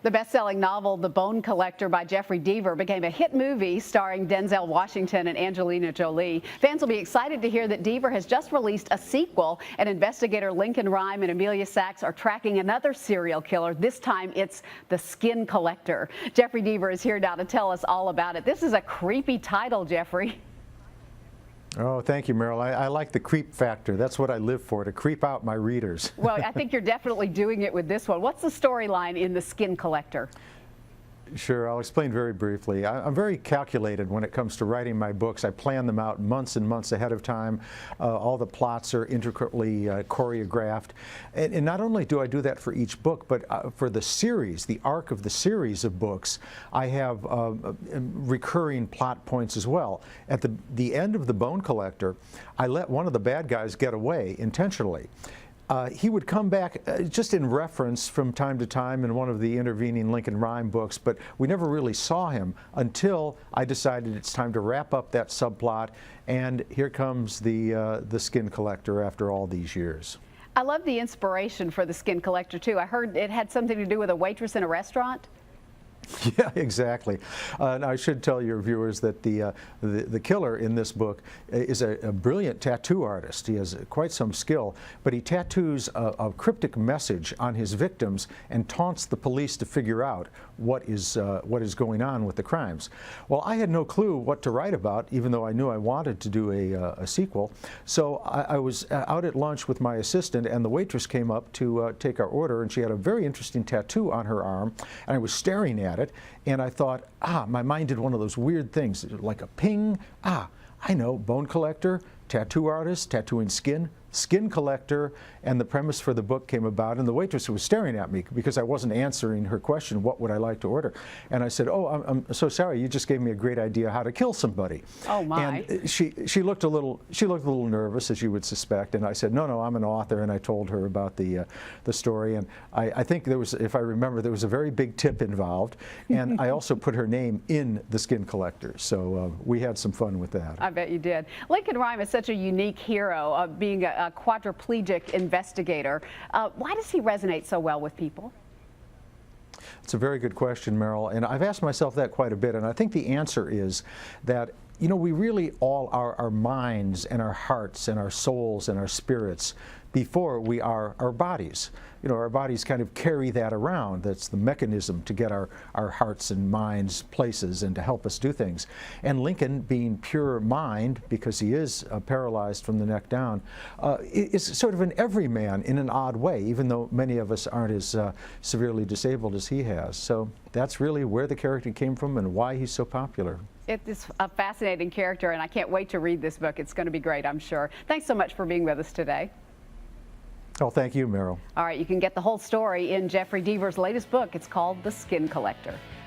The best-selling novel, The Bone Collector by Jeffrey Deaver, became a hit movie starring Denzel Washington and Angelina Jolie. Fans will be excited to hear that Deaver has just released a sequel, and investigator Lincoln Rhyme and Amelia Sachs are tracking another serial killer. This time it's the Skin Collector. Jeffrey Deaver is here now to tell us all about it. This is a creepy title, Jeffrey. Oh, thank you, Meryl. I like the creep factor. That's what I live for, to creep out my readers. Well, I think you're definitely doing it with this one. What's the storyline in The Skin Collector? Sure, I'll explain very briefly. I'm very calculated when it comes to writing my books. I plan them out months and months ahead of time. All the plots are intricately choreographed. And not only do I do that for each book, but for the series, the arc of the series of books, I have recurring plot points as well. At the end of The Bone Collector, I let one of the bad guys get away intentionally. He would come back just in reference from time to time in one of the intervening Lincoln Rhyme books, but we never really saw him until I decided it's time to wrap up that subplot, and here comes the Skin Collector after all these years. I love the inspiration for The Skin Collector, too. I heard it had something to do with a waitress in a restaurant. Yeah, exactly. And I should tell your viewers that the killer in this book is a brilliant tattoo artist. He has quite some skill, but he tattoos a cryptic message on his victims and taunts the police to figure out what is going on with the crimes. Well, I had no clue what to write about, even though I knew I wanted to do a sequel. So I was out at lunch with my assistant, and the waitress came up to take our order, and she had a very interesting tattoo on her arm, and I was staring at it, and I thought, my mind did one of those weird things, like a ping. I know, bone collector, tattoo artist, tattooing skin, Skin Collector, and the premise for the book came about, and the waitress was staring at me because I wasn't answering her question, what would I like to order? And I said, oh, I'm so sorry, you just gave me a great idea how to kill somebody. Oh my. And she looked a little nervous, as you would suspect, and I said, no, I'm an author, and I told her about the story, and I think there was, if I remember, there was a very big tip involved, and I also put her name in The Skin Collector, so we had some fun with that. I bet you did. Lincoln Rhyme is such a unique hero, being a quadriplegic investigator. Why does he resonate so well with people? It's a very good question, Meryl, and I've asked myself that quite a bit, and I think the answer is that, you know, we really all are our minds and our hearts and our souls and our spirits before we are our bodies. You know, our bodies kind of carry that around. That's the mechanism to get our hearts and minds places and to help us do things. And Lincoln, being pure mind, because he is paralyzed from the neck down, is sort of an everyman in an odd way, even though many of us aren't as severely disabled as he has. So that's really where the character came from and why he's so popular. It is a fascinating character, and I can't wait to read this book. It's going to be great, I'm sure. Thanks so much for being with us today. Oh, thank you, Meryl. All right, you can get the whole story in Jeffrey Deaver's latest book. It's called The Skin Collector.